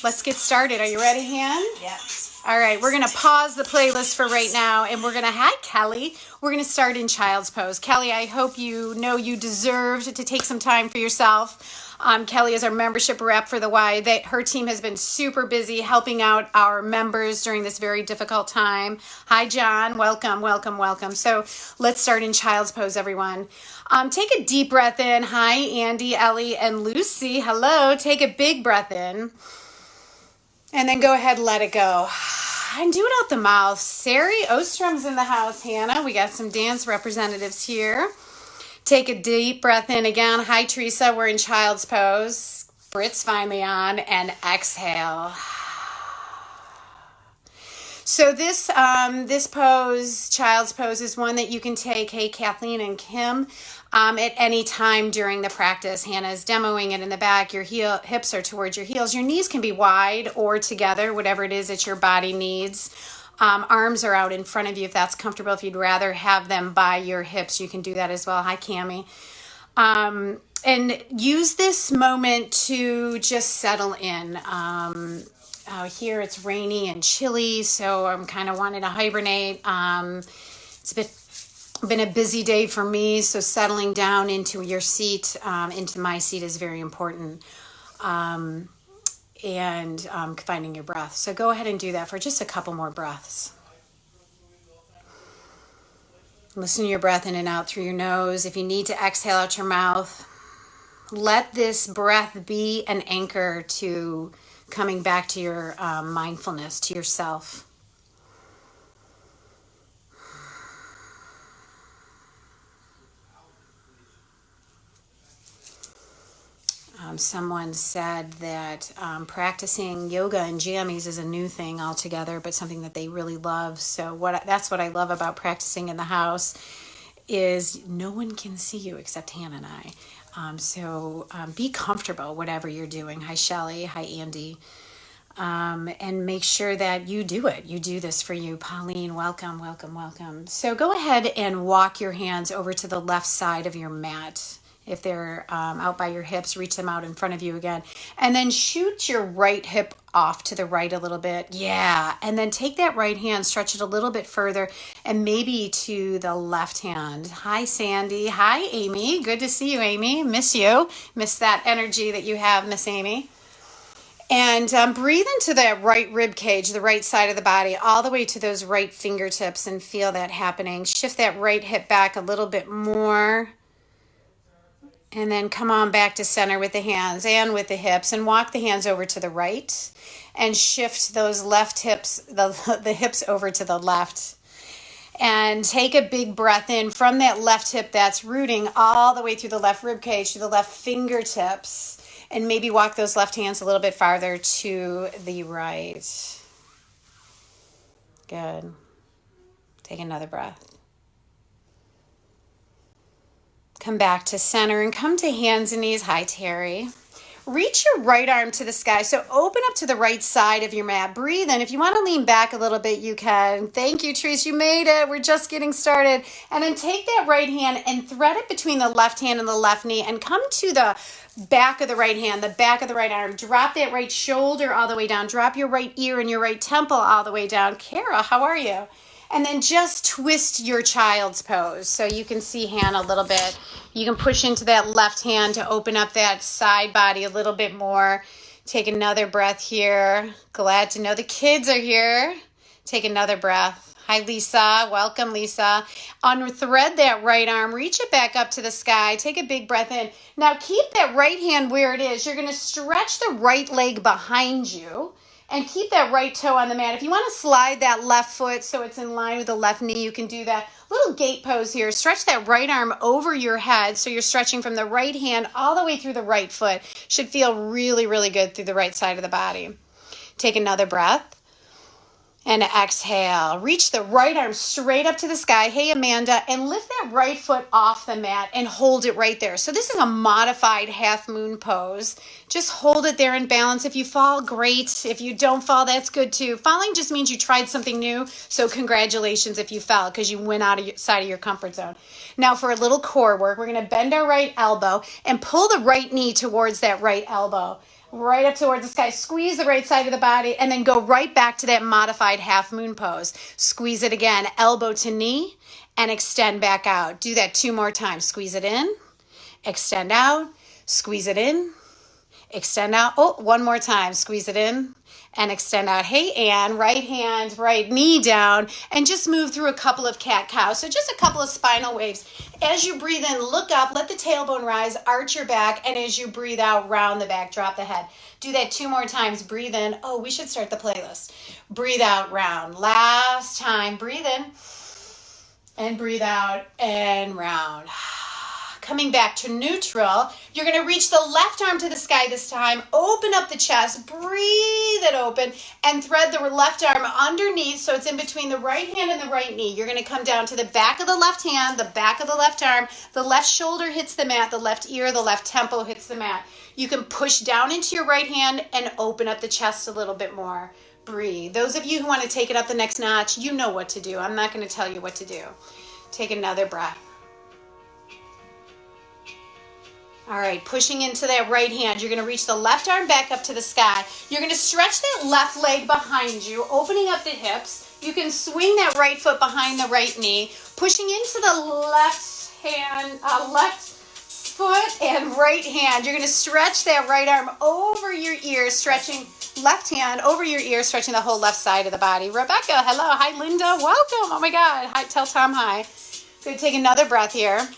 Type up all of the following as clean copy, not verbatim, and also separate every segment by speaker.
Speaker 1: let's get started. Are you ready, Han?
Speaker 2: Yeah.
Speaker 1: All right, we're going to pause the playlist for right now, and we're going to, hi, Kelly. We're going to start in child's pose. Kelly, I hope you know you deserved to take some time for yourself. Kelly is our membership rep for the Y. Her team has been super busy helping out our members during this very difficult time. Hi, John. Welcome, welcome, welcome. So let's start in child's pose, everyone. Take a deep breath in. Hi, Andy, Ellie, and Lucy. Hello. Take a big breath in. And then go ahead and let it go. And do it out the mouth. Sari Ostrom's in the house, Hannah. We got some dance representatives here. Take a deep breath in again. Hi, Teresa. We're in child's pose. Britt's finally on. And exhale. So this pose, child's pose, is one that you can take, hey, Kathleen and Kim, at any time during the practice. Hannah's demoing it in the back. Your hips are towards your heels. Your knees can be wide or together, whatever it is that your body needs. Arms are out in front of you if that's comfortable. If you'd rather have them by your hips, you can do that as well. Hi, Cammie. And use this moment to just settle in. Here it's rainy and chilly, so I'm kind of wanting to hibernate. It's been a busy day for me, so settling down into your seat, into my seat, is very important. And finding your breath. So go ahead and do that for just a couple more breaths. Listen to your breath in and out through your nose. If you need to exhale out your mouth, let this breath be an anchor to coming back to your mindfulness, to yourself. Someone said that practicing yoga and jammies is a new thing altogether, but something that they really love. So that's what I love about practicing in the house is no one can see you except Hannah and I. So be comfortable, whatever you're doing. Hi, Shelly. Hi, Andy. And make sure that you do it. You do this for you. Pauline, welcome, welcome, welcome. So go ahead and walk your hands over to the left side of your mat. If they're out by your hips, reach them out in front of you again. And then shoot your right hip off to the right a little bit. Yeah. And then take that right hand, stretch it a little bit further, and maybe to the left hand. Hi, Sandy. Hi, Amy. Good to see you, Amy. Miss you. Miss that energy that you have, Miss Amy. And breathe into that right rib cage, the right side of the body, all the way to those right fingertips, and feel that happening. Shift that right hip back a little bit more. And then come on back to center with the hands and with the hips, and walk the hands over to the right and shift those left hips, the hips over to the left. And take a big breath in from that left hip that's rooting all the way through the left rib cage to the left fingertips. And maybe walk those left hands a little bit farther to the right. Good. Take another breath. Come back to center and come to hands and knees. Hi, Terry. Reach your right arm to the sky. So open up to the right side of your mat. Breathe in. If you want to lean back a little bit, you can. Thank you, Therese. You made it. We're just getting started. And then take that right hand and thread it between the left hand and the left knee, and come to the back of the right hand, the back of the right arm. Drop that right shoulder all the way down. Drop your right ear and your right temple all the way down. Kara, how are you? And then just twist your child's pose. So you can see Hannah a little bit. You can push into that left hand to open up that side body a little bit more. Take another breath here. Glad to know the kids are here. Take another breath. Hi, Lisa. Welcome, Lisa. Unthread that right arm. Reach it back up to the sky. Take a big breath in. Now keep that right hand where it is. You're going to stretch the right leg behind you. And keep that right toe on the mat. If you want to slide that left foot so it's in line with the left knee, you can do that. Little gate pose here. Stretch that right arm over your head. So you're stretching from the right hand all the way through the right foot. Should feel really, really good through the right side of the body. Take another breath. And exhale. Reach the right arm straight up to the sky. Hey, Amanda. And lift that right foot off the mat and hold it right there. So this is a modified half moon pose. Just hold it there in balance. If you fall, great. If you don't fall, that's good too. Falling just means you tried something new. So congratulations if you fell, because you went outside of your comfort zone. Now for a little core work, we're going to bend our right elbow and pull the right knee towards that right elbow. right up towards the sky. Squeeze the right side of the body and then go right back to that modified half moon pose. Squeeze it again, elbow to knee and extend back out. Do that 2 more times. Squeeze it in, extend out, squeeze it in, extend out. Oh, 1 more time. Squeeze it in and extend out. Hey, Ann, right hand, right knee down, and just move through a couple of cat-cow. So just a couple of spinal waves. As you breathe in, look up, let the tailbone rise, arch your back, and as you breathe out, round the back, drop the head. Do that 2 more times. Breathe in. Oh, we should start the playlist. Breathe out, round. Last time. Breathe in and breathe out and round. Coming back to neutral, you're going to reach the left arm to the sky this time. Open up the chest, breathe it open, and thread the left arm underneath so it's in between the right hand and the right knee. You're going to come down to the back of the left hand, the back of the left arm, the left shoulder hits the mat, the left ear, the left temple hits the mat. You can push down into your right hand and open up the chest a little bit more. Breathe. Those of you who want to take it up the next notch, you know what to do. I'm not going to tell you what to do. Take another breath. All right, pushing into that right hand. You're going to reach the left arm back up to the sky. You're going to stretch that left leg behind you, opening up the hips. You can swing that right foot behind the right knee, pushing into the left hand, left foot and right hand. You're going to stretch that right arm over your ear, stretching left hand over your ear, stretching the whole left side of the body. Rebecca, hello. Hi, Linda. Welcome. Oh, my God. Hi, tell Tom hi. Good. Take another breath here.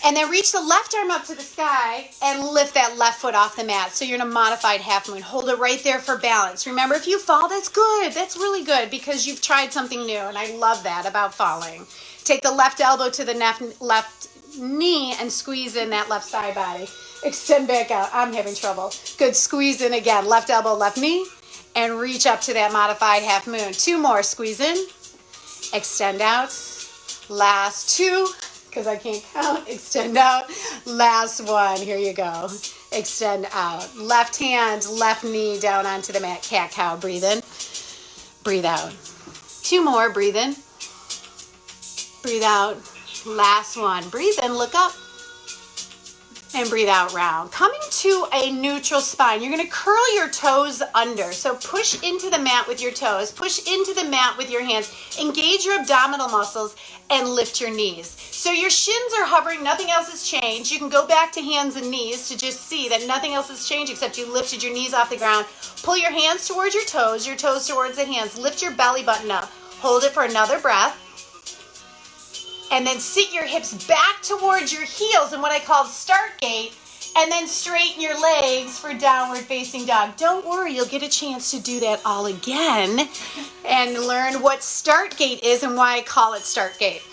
Speaker 1: And then reach the left arm up to the sky and lift that left foot off the mat. So you're in a modified half moon. Hold it right there for balance. Remember, if you fall, that's good. That's really good because you've tried something new. And I love that about falling. Take the left elbow to the left knee and squeeze in that left side body. Extend back out. I'm having trouble. Good. Squeeze in again. Left elbow, left knee. And reach up to that modified half moon. 2 more. Squeeze in. Extend out. Last 2. Because I can't count. Extend out. Last 1. Here you go. Extend out. Left hand, left knee down onto the mat. Cat-cow. Breathe in. Breathe out. 2 more. Breathe in. Breathe out. Last 1. Breathe in. Look up. And breathe out, round. Coming to a neutral spine, you're going to curl your toes under. So push into the mat with your toes. Push into the mat with your hands. Engage your abdominal muscles and lift your knees. So your shins are hovering. Nothing else has changed. You can go back to hands and knees to just see that nothing else has changed except you lifted your knees off the ground. Pull your hands towards your toes towards the hands. Lift your belly button up. Hold it for another breath. And then sit your hips back towards your heels in what I call start gate, and then straighten your legs for downward facing dog. Don't worry, you'll get a chance to do that all again and learn what start gate is and why I call it start gate.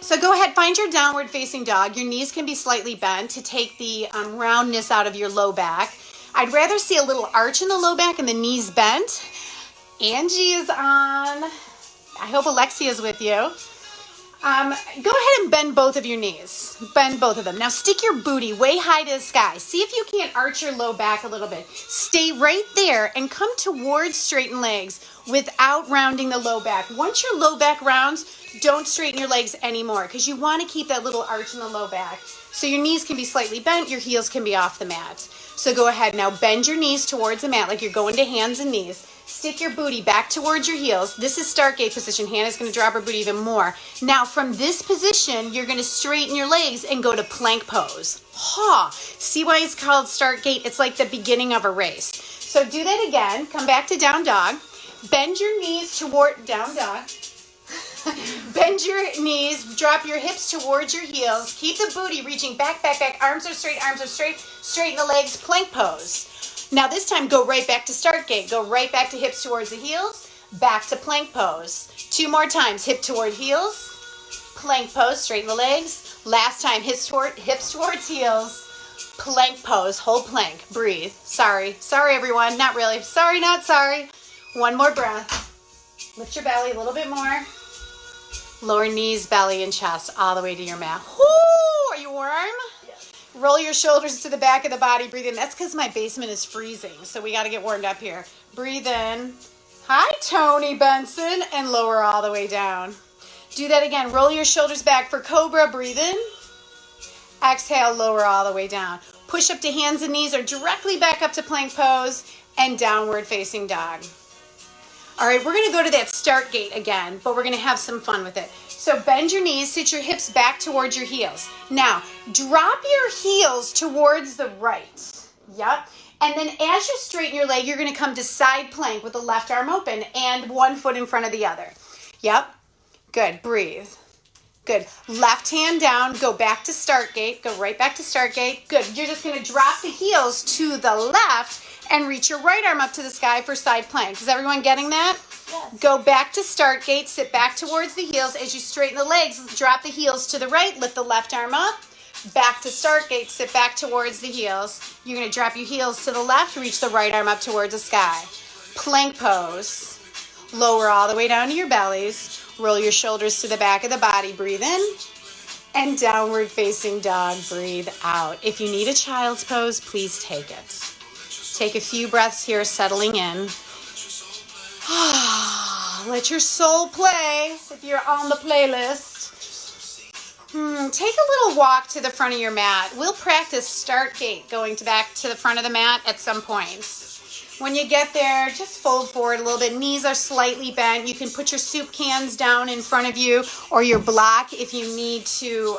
Speaker 1: So go ahead, find your downward facing dog. Your knees can be slightly bent to take the roundness out of your low back. I'd rather see a little arch in the low back and the knees bent. Angie is on. I hope Alexia's with you. Go ahead and bend both of your knees. Bend both of them. Now stick your booty way high to the sky. See if you can't arch your low back a little bit. Stay right there and come towards straightened legs without rounding the low back. Once your low back rounds, don't straighten your legs anymore because you want to keep that little arch in the low back. So your knees can be slightly bent, your heels can be off the mat. So go ahead now, bend your knees towards the mat like you're going to hands and knees. Stick your booty back towards your heels. This is start gate position. Hannah's going to drop her booty even more. Now from this position, you're going to straighten your legs and go to plank pose. See why it's called start gate? It's like the beginning of a race. So do that again. Come back to down dog. Bend your knees toward down dog. Bend your knees, drop your hips towards your heels. Keep the booty reaching back, back, back. Arms are straight, straighten the legs, plank pose. Now this time, go right back to start gate. Go right back to hips towards the heels, back to plank pose. 2 more times, hip toward heels, plank pose, straighten the legs. Last time, hips towards heels, plank pose, hold plank, breathe. Sorry everyone, not really. Sorry, not sorry. 1 more breath. Lift your belly a little bit more. Lower knees, belly, and chest all the way to your mat. Whoo, are you warm? Yes. Roll your shoulders to the back of the body. Breathe in. That's because my basement is freezing, so we got to get warmed up here. Breathe in. Hi, Tony Benson. And lower all the way down. Do that again. Roll your shoulders back for cobra. Breathe in. Exhale, lower all the way down. Push up to hands and knees or directly back up to plank pose and downward facing dog. All right, we're gonna go to that start gait again, but we're gonna have some fun with it. So bend your knees, sit your hips back towards your heels. Now, drop your heels towards the right. Yep. And then as you straighten your leg, you're gonna come to side plank with the left arm open and one foot in front of the other. Yep. Good, breathe. Good. Left hand down, go back to start gait, go right back to start gait. Good. You're just gonna drop the heels to the left and reach your right arm up to the sky for side plank. Is everyone getting that? Yes. Go back to start gait, sit back towards the heels. As you straighten the legs, drop the heels to the right, lift the left arm up. Back to start gait, sit back towards the heels. You're going to drop your heels to the left, reach the right arm up towards the sky. Plank pose. Lower all the way down to your bellies. Roll your shoulders to the back of the body. Breathe in. And downward facing dog. Breathe out. If you need a child's pose, please take it. Take a few breaths here, settling in. Let your soul play if you're on the playlist. Take a little walk to the front of your mat. We'll practice start gait going back to the front of the mat at some point. When you get there, just fold forward a little bit. Knees are slightly bent. You can put your soup cans down in front of you or your block if you need to.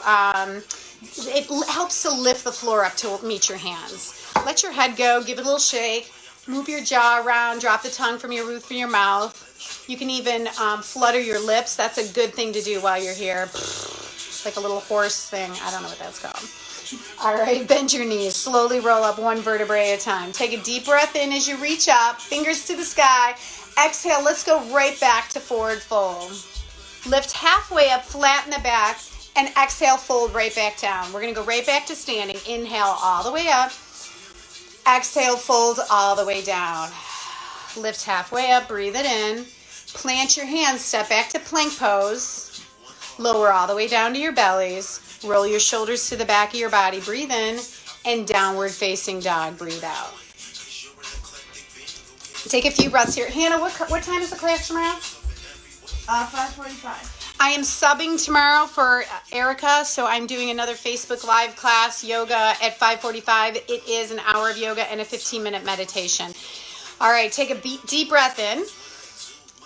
Speaker 1: It helps to lift the floor up to meet your hands. Let your head go. Give it a little shake. Move your jaw around. Drop the tongue from your roof of your mouth. You can even flutter your lips. That's a good thing to do while you're here. Like a little horse thing. I don't know what that's called. All right, bend your knees. Slowly roll up one vertebrae at a time. Take a deep breath in as you reach up. Fingers to the sky. Exhale. Let's go right back to forward fold. Lift halfway up, flatten the back, and exhale, fold right back down. We're going to go right back to standing. Inhale all the way up. Exhale, fold all the way down. Lift halfway up, breathe it in. Plant your hands, step back to plank pose. Lower all the way down to your bellies. Roll your shoulders to the back of your body. Breathe in and downward facing dog. Breathe out. Take a few breaths here. Hannah, what time is the class tomorrow?
Speaker 2: 5:45.
Speaker 1: I am subbing tomorrow for Erica, so I'm doing another Facebook Live class, yoga at 5:45. It is an hour of yoga and a 15-minute meditation. All right, take a deep breath in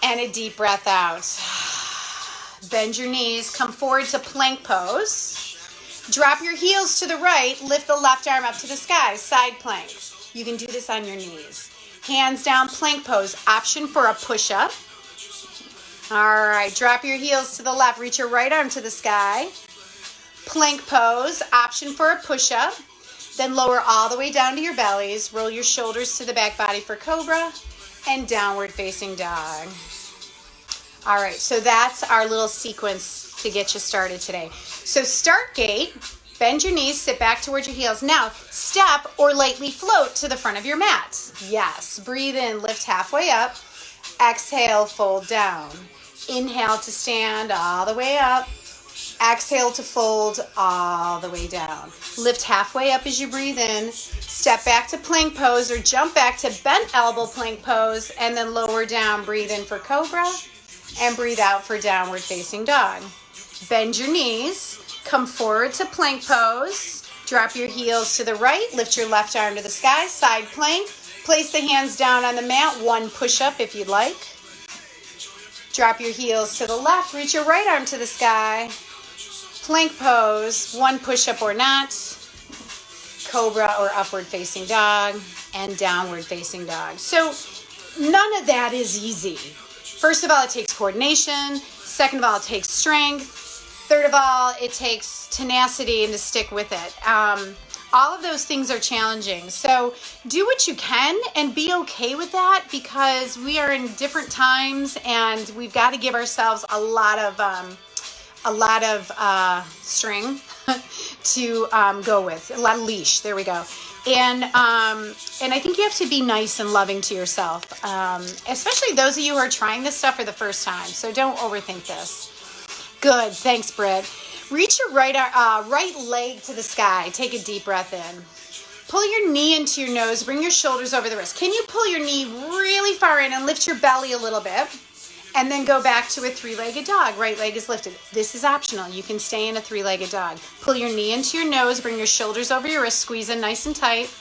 Speaker 1: and a deep breath out. Bend your knees, come forward to plank pose. Drop your heels to the right, lift the left arm up to the sky, side plank. You can do this on your knees. Hands down, plank pose. Option for a push-up. All right, drop your heels to the left, reach your right arm to the sky. Plank pose, option for a push-up. Then lower all the way down to your bellies. Roll your shoulders to the back body for cobra and downward facing dog. All right, so that's our little sequence to get you started today. So start gait, bend your knees, sit back towards your heels. Now, step or lightly float to the front of your mat. Yes, breathe in, lift halfway up. Exhale, fold down. Inhale to stand all the way up. Exhale to fold all the way down. Lift halfway up as you breathe in. Step back to plank pose or jump back to bent elbow plank pose and then lower down. Breathe in for cobra and breathe out for downward facing dog. Bend your knees. Come forward to plank pose. Drop your heels to the right. Lift your left arm to the sky. Side plank. Place the hands down on the mat. One push-up if you'd like. Drop your heels to the left. Reach your right arm to the sky. Plank pose. One push-up or not. Cobra or upward facing dog. And downward facing dog. So none of that is easy. First of all, it takes coordination. Second of all, it takes strength. Third of all, it takes tenacity and to stick with it. All of those things are challenging. So do what you can and be okay with that because we are in different times and we've got to give ourselves a lot of string to go with, a lot of leash. There we go. And I think you have to be nice and loving to yourself, especially those of you who are trying this stuff for the first time. So don't overthink this. Good. Thanks, Britt. Reach your right leg to the sky. Take a deep breath in. Pull your knee into your nose. Bring your shoulders over the wrist. Can you pull your knee really far in and lift your belly a little bit? And then go back to a three-legged dog. Right leg is lifted. This is optional. You can stay in a three-legged dog. Pull your knee into your nose, bring your shoulders over your wrist, squeeze in nice and tight,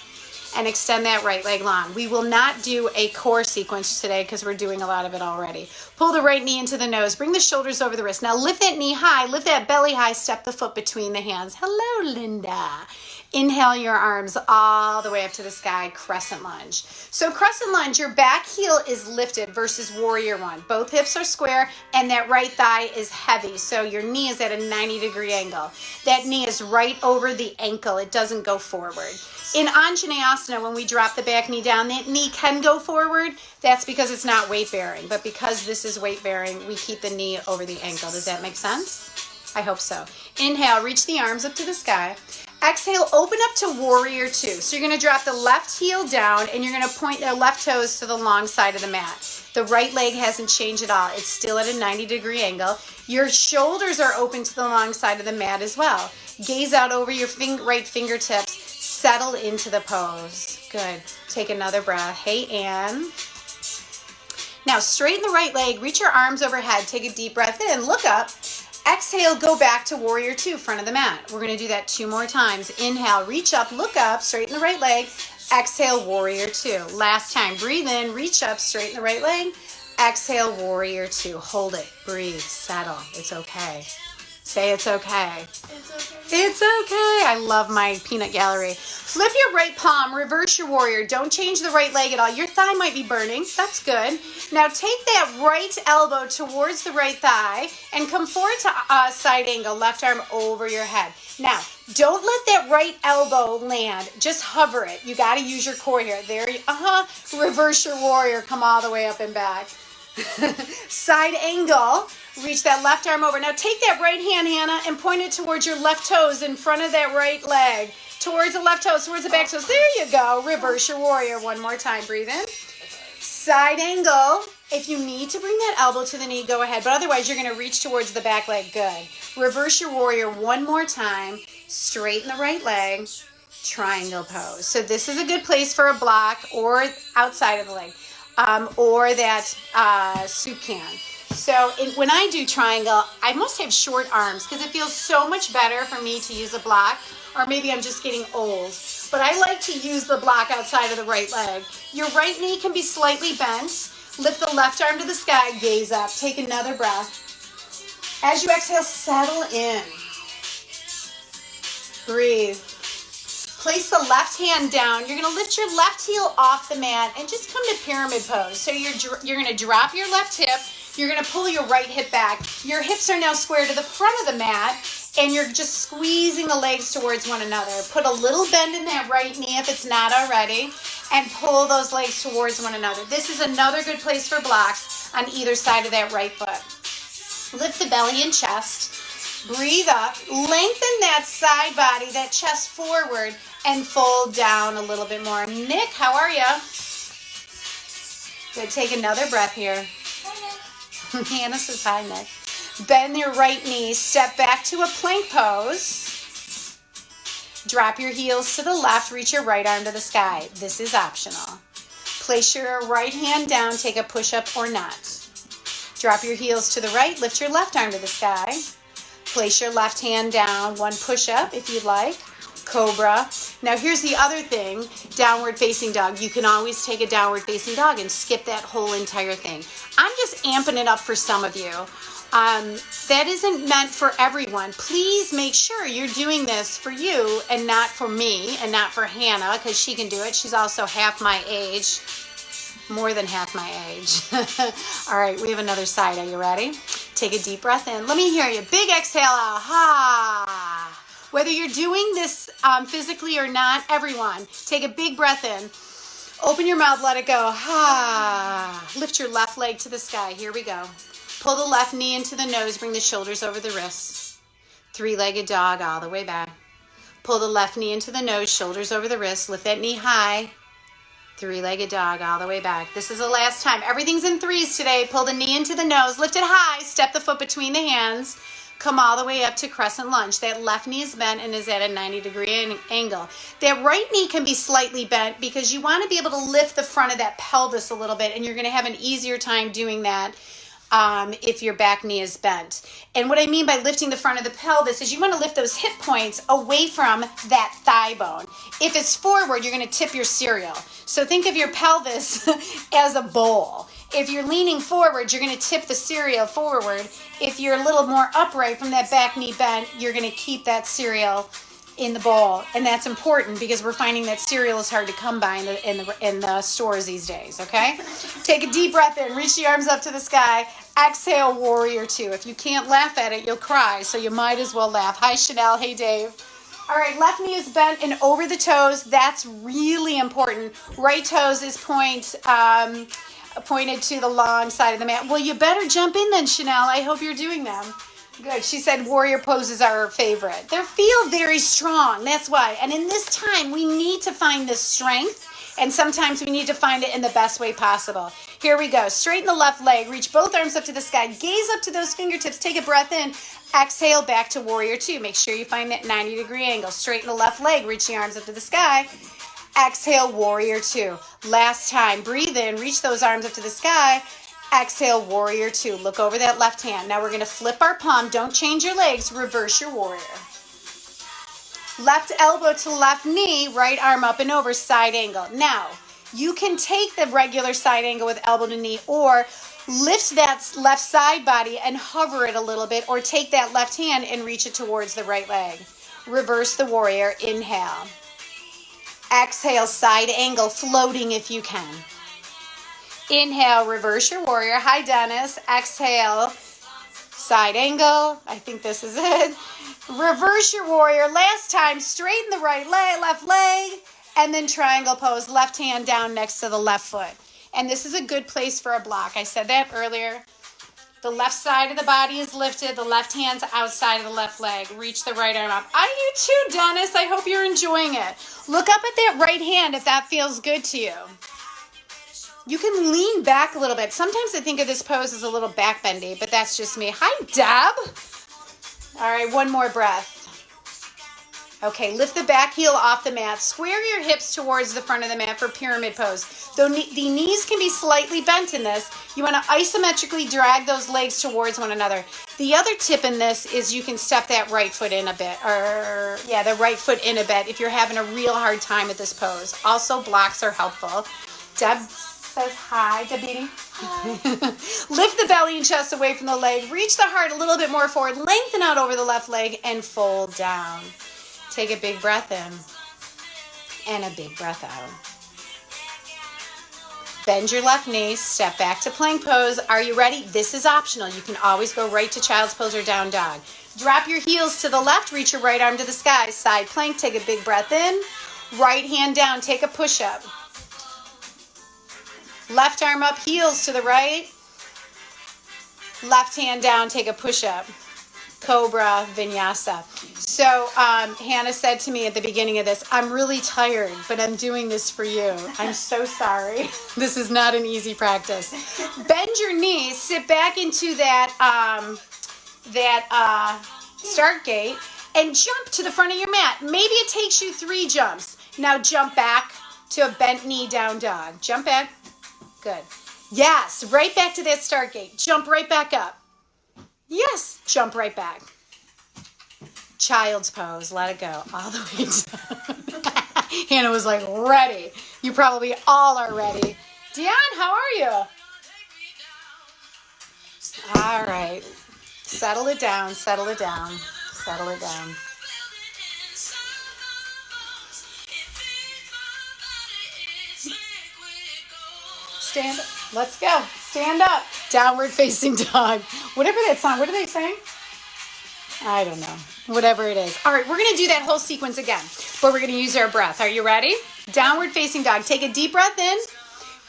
Speaker 1: and extend that right leg long. We will not do a core sequence today because we're doing a lot of it already. Pull the right knee into the nose, bring the shoulders over the wrist. Now lift that knee high, lift that belly high, step the foot between the hands. Hello, Linda. Inhale your arms all the way up to the sky, crescent lunge. So crescent lunge, your back heel is lifted versus warrior one. Both hips are square and that right thigh is heavy. So your knee is at a 90-degree angle. That knee is right over the ankle. It doesn't go forward. In Anjaneyasana, when we drop the back knee down, that knee can go forward. That's because it's not weight bearing. But because this is weight bearing, we keep the knee over the ankle. Does that make sense? I hope so. Inhale, reach the arms up to the sky. Exhale, open up to warrior two. So you're going to drop the left heel down and you're going to point the left toes to the long side of the mat. The right leg hasn't changed at all. It's still at a 90-degree angle. Your shoulders are open to the long side of the mat as well. Gaze out over your right fingertips. Settle into the pose. Good. Take another breath. Hey, Anne. Now straighten the right leg. Reach your arms overhead. Take a deep breath in. Look up. Exhale, go back to warrior two, front of the mat. We're going to do that 2 more times. Inhale, reach up, look up, straighten the right leg. Exhale, warrior two. Last time, breathe in, reach up, straighten the right leg. Exhale, warrior two. Hold it, breathe, settle. It's okay. Say it's okay.
Speaker 2: It's okay.
Speaker 1: It's okay. I love my peanut gallery. Flip your right palm, reverse your warrior. Don't change the right leg at all. Your thigh might be burning. That's good. Now take that right elbow towards the right thigh and come forward to side angle, left arm over your head. Now, don't let that right elbow land. Just hover it. You got to use your core here. There you, reverse your warrior. Come all the way up and back. Side angle. Reach that left arm over. Now take that right hand, Hannah, and point it towards your left toes in front of that right leg. Towards the left toes, towards the back toes. There you go. Reverse your warrior. One more time. Breathe in. Side angle. If you need to bring that elbow to the knee, go ahead. But otherwise, you're going to reach towards the back leg. Good. Reverse your warrior one more time. Straighten the right leg. Triangle pose. So this is a good place for a block or outside of the leg. Or that soup can. So when I do triangle, I must have short arms because it feels so much better for me to use a block, or maybe I'm just getting old. But I like to use the block outside of the right leg. Your right knee can be slightly bent. Lift the left arm to the sky, gaze up. Take another breath. As you exhale, settle in. Breathe. Place the left hand down. You're going to lift your left heel off the mat and just come to pyramid pose. So you're going to drop your left hip. You're going to pull your right hip back. Your hips are now square to the front of the mat, and you're just squeezing the legs towards one another. Put a little bend in that right knee if it's not already, and pull those legs towards one another. This is another good place for blocks on either side of that right foot. Lift the belly and chest. Breathe up. Lengthen that side body, that chest forward, and fold down a little bit more. Nick, how are you? Good. Take another breath here. Hannah says hi, Nick. Bend your right knee. Step back to a plank pose. Drop your heels to the left. Reach your right arm to the sky. This is optional. Place your right hand down. Take a push-up or not. Drop your heels to the right. Lift your left arm to the sky. Place your left hand down. One push-up if you'd like. Cobra. Now here's the other thing, downward facing dog. You can always take a downward facing dog and skip that whole entire thing. I'm just amping it up for some of you. That isn't meant for everyone. Please make sure you're doing this for you and not for me and not for Hannah, because she can do it. She's also half my age, more than half my age. All right, we have another side. Are you ready? Take a deep breath in. Let me hear you. Big exhale out. Ha. Whether you're doing this physically or not, everyone, take a big breath in. Open your mouth, let it go. Ha. Lift your left leg to the sky. Here we go. Pull the left knee into the nose. Bring the shoulders over the wrists. Three-legged dog all the way back. Pull the left knee into the nose, shoulders over the wrists. Lift that knee high. Three-legged dog all the way back. This is the last time. Everything's in threes today. Pull the knee into the nose. Lift it high. Step the foot between the hands. Come all the way up to crescent lunge. That left knee is bent and is at a 90-degree angle. That right knee can be slightly bent because you want to be able to lift the front of that pelvis a little bit, and you're going to have an easier time doing that if your back knee is bent. And what I mean by lifting the front of the pelvis is you want to lift those hip points away from that thigh bone. If it's forward, you're going to tip your cereal. So think of your pelvis as a bowl. If you're leaning forward, you're going to tip the cereal forward. If you're a little more upright from that back knee bent, you're going to keep that cereal in the bowl. And that's important because we're finding that cereal is hard to come by in the stores these days, okay? Take a deep breath in, reach the arms up to the sky, exhale, warrior two. If you can't laugh at it, you'll cry, so you might as well laugh. Hi, Chanel. Hey, Dave. All right, left knee is bent and over the toes. That's really important. Right toes is pointed to the long side of the mat. Well, you better jump in then, Chanel. I hope you're doing them. Good. She said warrior poses are her favorite. They feel very strong. That's why. And in this time, we need to find this strength. And sometimes we need to find it in the best way possible. Here we go. Straighten the left leg. Reach both arms up to the sky. Gaze up to those fingertips. Take a breath in. Exhale back to warrior two. Make sure you find that 90-degree angle. Straighten the left leg. Reach the arms up to the sky. Exhale, warrior two. Last time. Breathe in. Reach those arms up to the sky. Exhale, warrior two. Look over that left hand. Now we're going to flip our palm. Don't change your legs. Reverse your warrior. Left elbow to left knee, right arm up and over, side angle. Now, you can take the regular side angle with elbow to knee or lift that left side body and hover it a little bit, or take that left hand and reach it towards the right leg. Reverse the warrior. Inhale. Exhale, side angle, floating if you can. Inhale, reverse your warrior. Hi, Dennis. Exhale, side angle. I think this is it. Reverse your warrior. Last time, straighten the right leg, left leg, and then triangle pose. Left hand down next to the left foot. And this is a good place for a block. I said that earlier. The left side of the body is lifted. The left hand's outside of the left leg. Reach the right arm up. I do too, Dennis. I hope you're enjoying it. Look up at that right hand if that feels good to you. You can lean back a little bit. Sometimes I think of this pose as a little back bendy, but that's just me. Hi, Deb. All right, one more breath. Okay, lift the back heel off the mat. Square your hips towards the front of the mat for pyramid pose. Though the knees can be slightly bent in this, you want to isometrically drag those legs towards one another. The other tip in this is you can step that right foot in a bit, the right foot in a bit if you're having a real hard time with this pose. Also, blocks are helpful. Deb says hi, Debiti. Lift the belly and chest away from the leg. Reach the heart a little bit more forward. Lengthen out over the left leg and fold down. Take a big breath in and a big breath out. Bend your left knee. Step back to plank pose. Are you ready? This is optional. You can always go right to child's pose or down dog. Drop your heels to the left. Reach your right arm to the sky. Side plank. Take a big breath in. Right hand down. Take a push-up. Left arm up, heels to the right. Left hand down, take a push-up. Cobra Vinyasa. So Hannah said to me at the beginning of this, I'm really tired, but I'm doing this for you. I'm so sorry. This is not an easy practice. Bend your knees, sit back into that start gate, and jump to the front of your mat. Maybe it takes you 3 jumps. Now jump back to a bent knee down dog. Jump back. Good. Yes, right back to that start gate. Jump right back up. Yes, jump right back. Child's pose. Let it go all the way down. Hannah was like, ready. You probably all are ready. Dion, how are you? All right. Settle it down, settle it down, settle it down. Stand up. Let's go. Stand up. Downward facing dog. Whatever that song. What do they sing? I don't know. Whatever it is. All right, we're going to do that whole sequence again, but we're going to use our breath. Are you ready? Downward facing dog. Take a deep breath in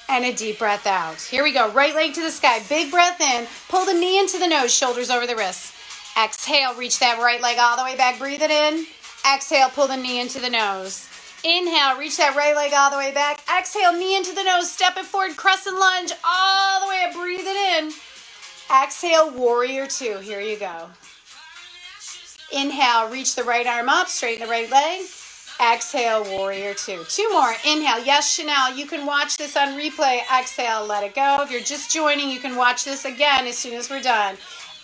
Speaker 1: and a deep breath out. Here we go. Right leg to the sky. Big breath in. Pull the knee into the nose. Shoulders over the wrists. Exhale. Reach that right leg all the way back. Breathe it in. Exhale. Pull the knee into the nose. Inhale, reach that right leg all the way back. Exhale, knee into the nose, step it forward, crescent lunge, all the way up, breathe it in. Exhale, warrior two, here you go. Inhale, reach the right arm up, straighten the right leg. Exhale, warrior two. Two more. Inhale. Yes, Chanel, you can watch this on replay. Exhale, let it go. If you're just joining, you can watch this again as soon as we're done.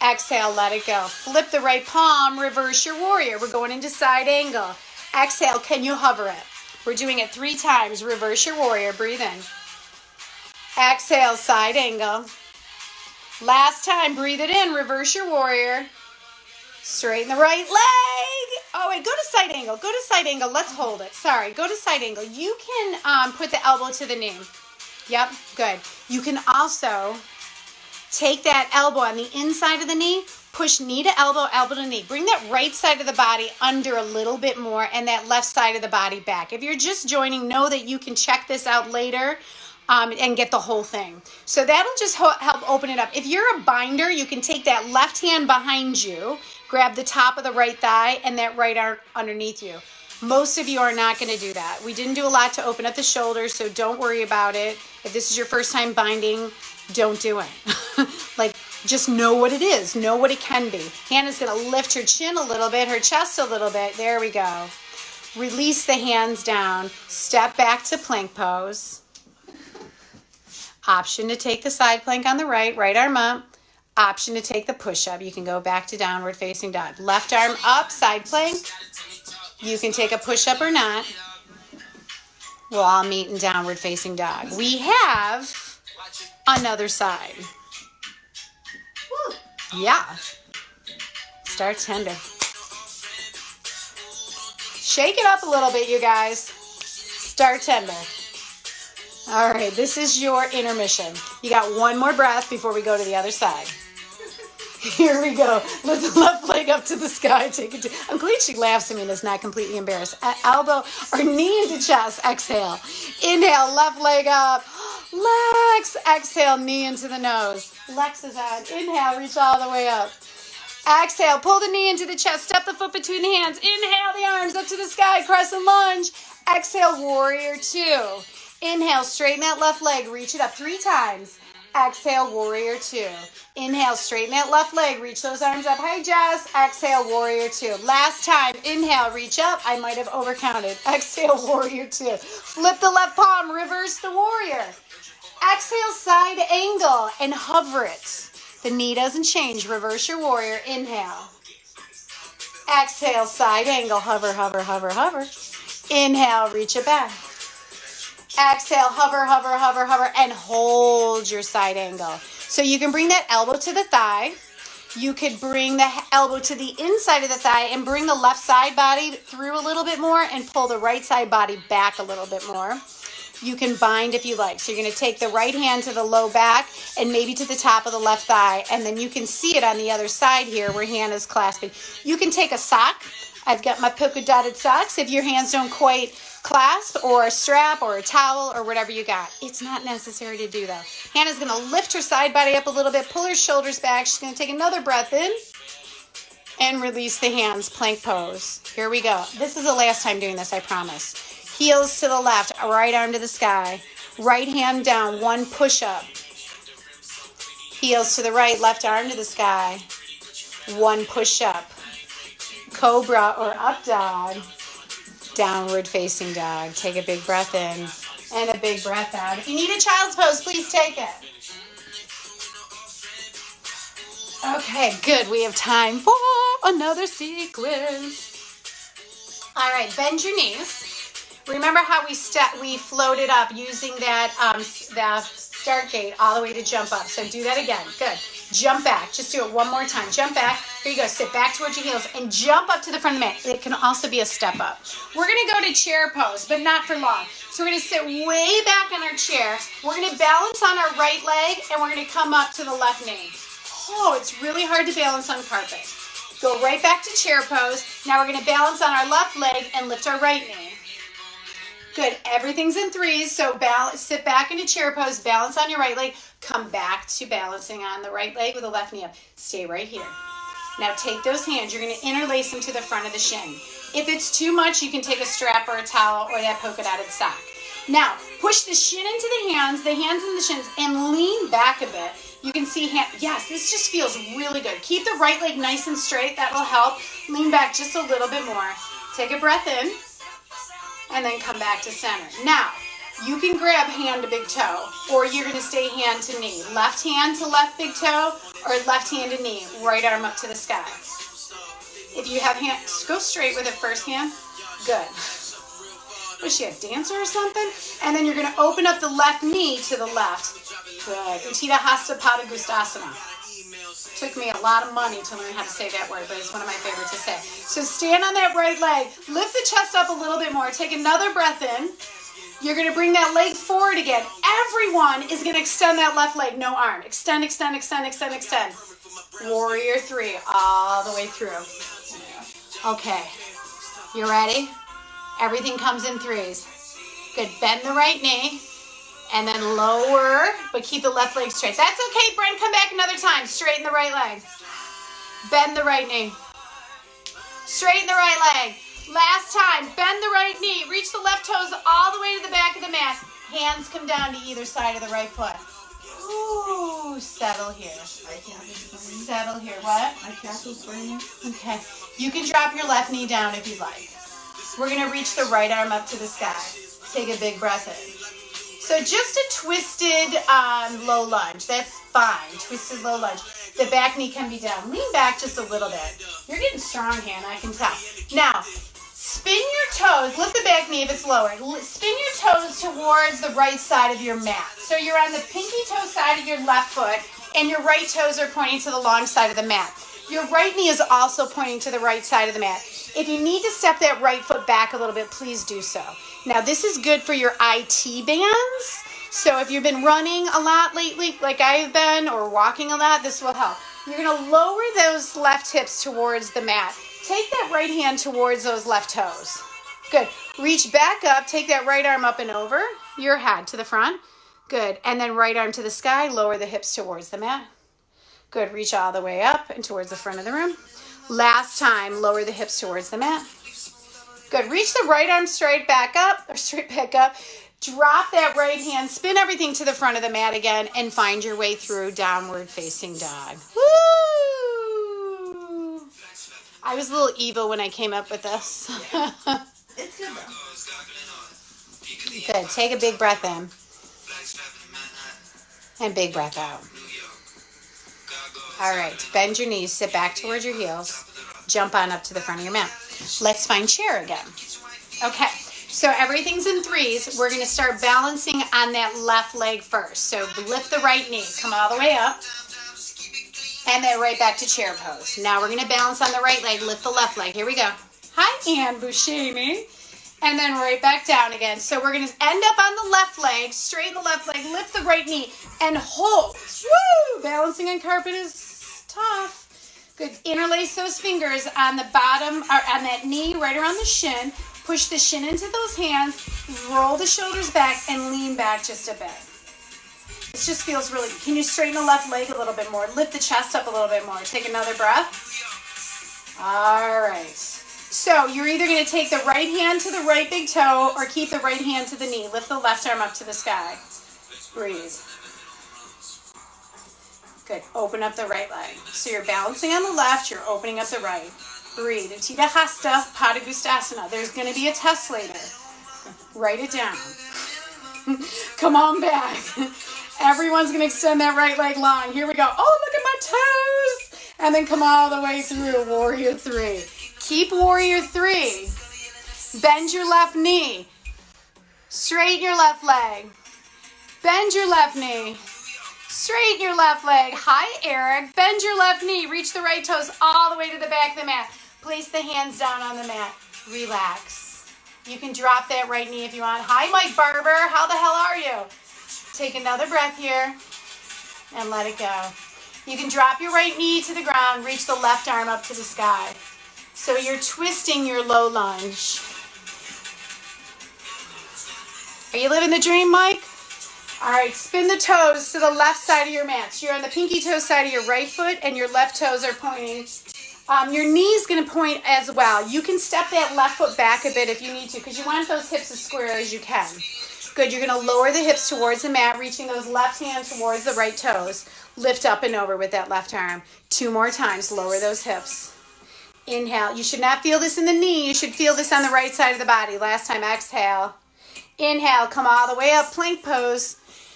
Speaker 1: Exhale, let it go. Flip the right palm, reverse your warrior. We're going into side angle. Exhale, can you hover it? We're doing it 3 times. Reverse your warrior. Breathe in. Exhale, side angle. Last time, breathe it in. Reverse your warrior. Straighten the right leg. Oh, wait, go to side angle. Go to side angle. Let's hold it. Sorry, go to side angle. You can put the elbow to the knee. Yep, good. You can also take that elbow on the inside of the knee, push knee to elbow, elbow to knee. Bring that right side of the body under a little bit more and that left side of the body back. If you're just joining, know that you can check this out later and get the whole thing. So that'll just help open it up. If you're a binder, you can take that left hand behind you, grab the top of the right thigh and that right arm underneath you. Most of you are not going to do that. We didn't do a lot to open up the shoulders, so don't worry about it. If this is your first time binding, don't do it. Like, just know what it is. Know what it can be. Hannah's going to lift her chin a little bit, her chest a little bit. There we go. Release the hands down. Step back to plank pose. Option to take the side plank on the right. Right arm up. Option to take the push-up. You can go back to downward facing dog. Left arm up, side plank. You can take a push-up or not. We'll all meet in downward facing dog. We have another side. Woo. Yeah. Start tender. Shake it up a little bit, you guys. Start tender. All right, this is your intermission. You got one more breath before we go to the other side. Here we go. Lift the left leg up to the sky. Take it. I'm glad she laughs at me and is not completely embarrassed. Elbow or knee into chest. Exhale. Inhale, left leg up. Lex. Exhale, knee into the nose. Lex is on. Inhale, reach all the way up. Exhale, pull the knee into the chest. Step the foot between the hands. Inhale, the arms up to the sky. Crescent lunge. Exhale, warrior two. Inhale, straighten that left leg. Reach it up 3 times. Exhale, warrior two. Inhale, straighten that left leg. Reach those arms up. Hi, Jess. Exhale, warrior two. Last time. Inhale, reach up. I might have overcounted. Exhale, warrior two. Flip the left palm. Reverse the warrior. Exhale, side angle and hover it. The knee doesn't change. Reverse your warrior. Inhale. Exhale, side angle. Hover, hover, hover, hover. Inhale, reach it back. Exhale, hover, hover, hover, hover, and hold your side angle. So you can bring that elbow to the thigh. You could bring the elbow to the inside of the thigh and bring the left side body through a little bit more and pull the right side body back a little bit more. You can bind if you like. So you're going to take the right hand to the low back and maybe to the top of the left thigh. And then you can see it on the other side here where Hannah's clasping. You can take a sock. I've got my polka dotted socks. If your hands don't quite clasp or a strap or a towel or whatever you got. It's not necessary to do though. Hannah's going to lift her side body up a little bit, pull her shoulders back. She's going to take another breath in and release the hands, plank pose. Here we go. This is the last time doing this, I promise. Heels to the left, right arm to the sky. Right hand down, 1 push-up. Heels to the right, left arm to the sky. 1 push-up. Cobra or up dog. Downward facing dog. Take a big breath in and a big breath out. If you need a child's pose, please take it. Okay, good. We have time for another sequence. All right, bend your knees. Remember how we floated up using that the start gate all the way to jump up. So do that again. Good. Jump back. Just do it one more time. Jump back. Here you go. Sit back towards your heels and jump up to the front of the mat. It can also be a step up. We're going to go to chair pose, but not for long. So we're going to sit way back on our chair. We're going to balance on our right leg, and we're going to come up to the left knee. Oh, it's really hard to balance on carpet. Go right back to chair pose. Now we're going to balance on our left leg and lift our right knee. Good. Everything's in 3s, so sit back into chair pose, balance on your right leg, come back to balancing on the right leg with the left knee up. Stay right here. Now take those hands. You're going to interlace them to the front of the shin. If it's too much, you can take a strap or a towel or that polka dotted sock. Now, push the shin into the hands and the shins, and lean back a bit. You can see, yes, this just feels really good. Keep the right leg nice and straight. That will help. Lean back just a little bit more. Take a breath in. and then come back to center. Now, you can grab hand to big toe, or you're going to stay hand to knee. Left hand to left big toe, or left hand to knee. Right arm up to the sky. If you have hand, just go straight with it first hand. Good. Was she a dancer or something? And then you're going to open up the left knee to the left. Good. Uttita Hasta Pada Gustasana. Took me a lot of money to learn how to say that word, but it's one of my favorites to say. So stand on that right leg. Lift the chest up a little bit more. Take another breath in. You're going to bring that leg forward again. Everyone is going to extend that left leg. No arm. Extend, extend, extend, extend, extend. Warrior 3 all the way through. Okay. You ready? Everything comes in threes. Good. Bend the right knee. And then lower, but keep the left leg straight. That's okay, Brent. Come back another time. Straighten the right leg. Bend the right knee. Straighten the right leg. Last time. Bend the right knee. Reach the left toes all the way to the back of the mat. Hands come down to either side of the right foot. Ooh, settle here. Settle here. What? Okay. You can drop your left knee down if you'd like. We're going to reach the right arm up to the sky. Take a big breath in. So just a twisted low lunge. That's fine. Twisted low lunge. The back knee can be down. Lean back just a little bit. You're getting strong, Hannah. I can tell. Now, spin your toes. Lift the back knee if it's lower. Spin your toes towards the right side of your mat. So you're on the pinky toe side of your left foot, and your right toes are pointing to the long side of the mat. Your right knee is also pointing to the right side of the mat. If you need to step that right foot back a little bit, please do so. Now, this is good for your IT bands. So if you've been running a lot lately, like I've been, or walking a lot, this will help. You're going to lower those left hips towards the mat. Take that right hand towards those left toes. Good. Reach back up. Take that right arm up and over your head to the front. Good. And then right arm to the sky. Lower the hips towards the mat. Good. Reach all the way up and towards the front of the room. Last time, lower the hips towards the mat. Good. Reach the right arm straight back up, or straight back up. Drop that right hand. Spin everything to the front of the mat again, and find your way through downward facing dog. Woo! I was a little evil when I came up with this.
Speaker 2: It's good though.
Speaker 1: Good. Take a big breath in. And big breath out. All right. Bend your knees. Sit back towards your heels. Jump on up to the front of your mat. Let's find chair again. Okay. So everything's in threes. We're going to start balancing on that left leg first. So lift the right knee. Come all the way up. And then right back to chair pose. Now we're going to balance on the right leg. Lift the left leg. Here we go. Hi, Ann Buscemi. And then right back down again. So we're going to end up on the left leg. Straighten the left leg. Lift the right knee. And hold. Woo! Balancing on carpet is tough. Good. Interlace those fingers on the bottom, or on that knee right around the shin. Push the shin into those hands. Roll the shoulders back and lean back just a bit. This just feels really good. Can you straighten the left leg a little bit more? Lift the chest up a little bit more. Take another breath. All right. So you're either going to take the right hand to the right big toe or keep the right hand to the knee. Lift the left arm up to the sky. Breathe. Good. Open up the right leg. So you're balancing on the left. You're opening up the right. Breathe. Uttita Hasta Pada Gustasana. There's going to be a test later. Write it down. Come on back. Everyone's going to extend that right leg long. Here we go. Oh, look at my toes. And then come all the way through. Warrior 3. Keep Warrior 3. Bend your left knee. Straighten your left leg. Bend your left knee. Straighten your left leg. Hi, Eric. Bend your left knee. Reach the right toes all the way to the back of the mat. Place the hands down on the mat. Relax. You can drop that right knee if you want. Hi, Mike Barber. How the hell are you? Take another breath here and let it go. You can drop your right knee to the ground. Reach the left arm up to the sky. So you're twisting your low lunge. Are you living the dream, Mike? All right, spin the toes to the left side of your mat. So you're on the pinky toe side of your right foot, and your left toes are pointing. Your knee's going to point as well. You can step that left foot back a bit if you need to, because you want those hips as square as you can. Good, you're going to lower the hips towards the mat, reaching those left hands towards the right toes. Lift up and over with that left arm. 2 more times, lower those hips. Inhale. You should not feel this in the knee. You should feel this on the right side of the body. Last time, exhale. Inhale, come all the way up, plank pose.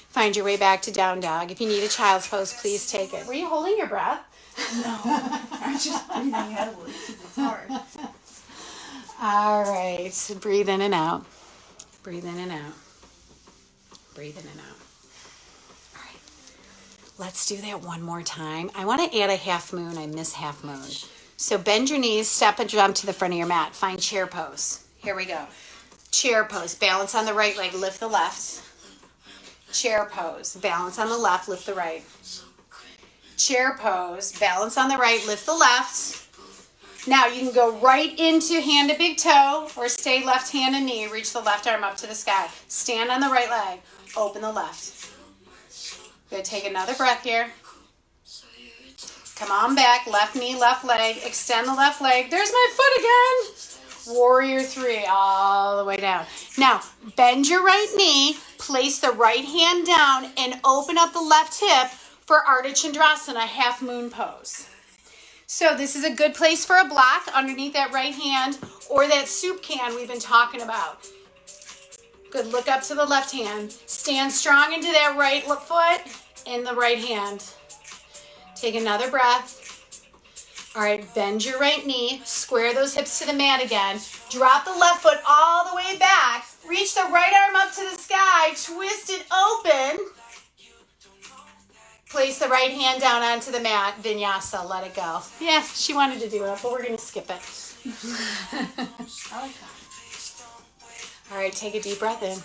Speaker 1: Find your way back to down dog. If you need a child's pose, please take it. Were you holding your breath?
Speaker 2: No, I'm just breathing heavily because it's hard.
Speaker 1: All right, so breathe in and out. Breathe in and out. Breathe in and out. All right, let's do that one more time. I want to add a half moon. I miss half moon. So bend your knees, step and jump to the front of your mat. Find chair pose. Here we go. Chair pose. Balance on the right leg, lift the left. Chair pose. Balance on the left, lift the right. Chair pose. Balance on the right, lift the left. Now you can go right into hand to big toe or stay left hand and knee. Reach the left arm up to the sky. Stand on the right leg. Open the left. Good. Take another breath here. Come on back. Left knee, left leg. Extend the left leg. There's my foot again. Warrior 3 all the way down. Now, bend your right knee. Place the right hand down and open up the left hip for Ardha Chandrasana, half moon pose. So this is a good place for a block underneath that right hand or that soup can we've been talking about. Good. Look up to the left hand. Stand strong into that right foot in the right hand. Take another breath. All right, bend your right knee. Square those hips to the mat again. Drop the left foot all the way back. Reach the right arm up to the sky. Twist it open. Place the right hand down onto the mat. Vinyasa, let it go. Yeah, she wanted to do it, but we're going to skip it.
Speaker 2: I like that.
Speaker 1: All right, take a deep breath in.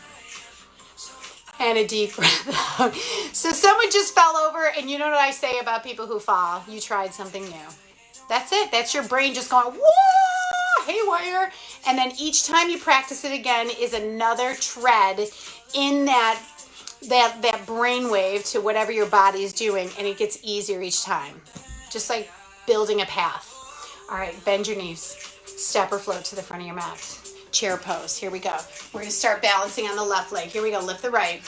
Speaker 1: And a deep breath out. So someone just fell over, and you know what I say about people who fall? You tried something new. That's it. That's your brain just going, whoa, haywire. And then each time you practice it again is another tread in that brain wave to whatever your body is doing, and it gets easier each time. Just like building a path. All right, bend your knees. Step or float to the front of your mat. Chair pose. Here we go. We're going to start balancing on the left leg. Here we go. Lift the right.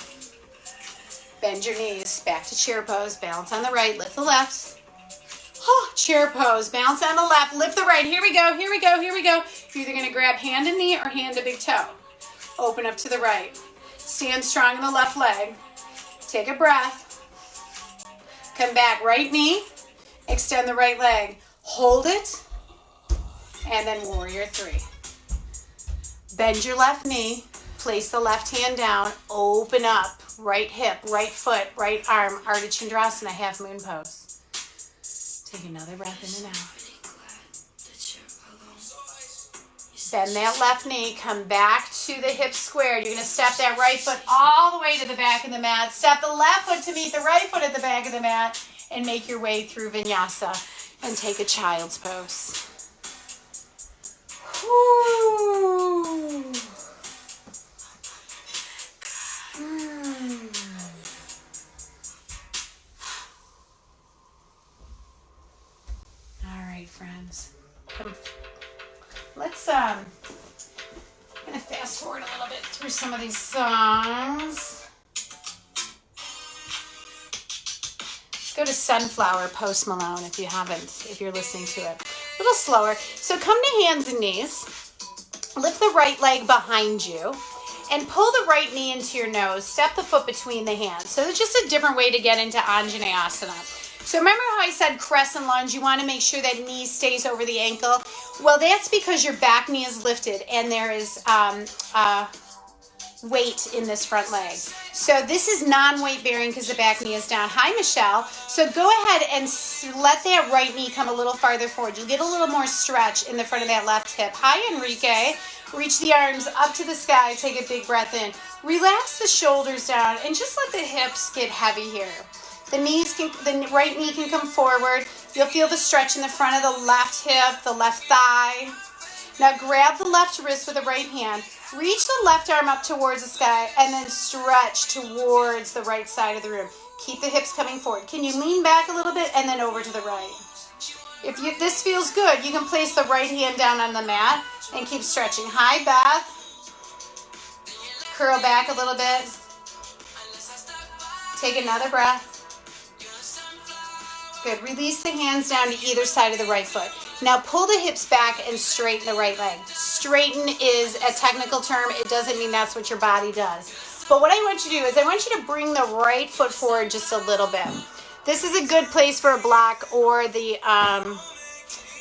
Speaker 1: Bend your knees. Back to chair pose. Balance on the right. Lift the left. Oh, chair pose. Balance on the left. Lift the right. Here we go. Here we go. Here we go. You're either going to grab hand and knee or hand to big toe. Open up to the right. Stand strong in the left leg. Take a breath. Come back. Right knee. Extend the right leg. Hold it. And then warrior 3. Bend your left knee. Place the left hand down. Open up. Right hip, right foot, right arm. Ardha Chandrasana, half moon pose. Take another breath in and out. Bend that left knee. Come back to the hip square. You're going to step that right foot all the way to the back of the mat. Step the left foot to meet the right foot at the back of the mat. And make your way through vinyasa. And take a child's pose. Woo. All right, friends. Let's I'm gonna fast forward a little bit through some of these songs. Let's go to Sunflower, Post Malone, if you haven't, if you're listening to it. A little slower. So come to hands and knees. Lift the right leg behind you and pull the right knee into your nose. Step the foot between the hands. So it's just a different way to get into Anjaneyasana. So remember how I said crescent lunge? You want to make sure that knee stays over the ankle. Well, that's because your back knee is lifted and there is weight in this front leg. So this is non-weight bearing because the back knee is down. Hi, Michelle. So go ahead and let that right knee come a little farther forward. You'll get a little more stretch in the front of that left hip. Hi, Enrique. Reach the arms up to the sky. Take a big breath in. Relax the shoulders down and just let the hips get heavy here. The right knee can come forward. You'll feel the stretch in the front of the left hip, the left thigh. Now grab the left wrist with the right hand. Reach the left arm up towards the sky and then stretch towards the right side of the room. Keep the hips coming forward. Can you lean back a little bit and then over to the right? If this feels good, you can place the right hand down on the mat and keep stretching. Hi, Beth. Curl back a little bit. Take another breath. Good. Release the hands down to either side of the right foot. Now pull the hips back and straighten the right leg. Straighten is a technical term. It doesn't mean that's what your body does. But what I want you to do is I want you to bring the right foot forward just a little bit. This is a good place for a block or the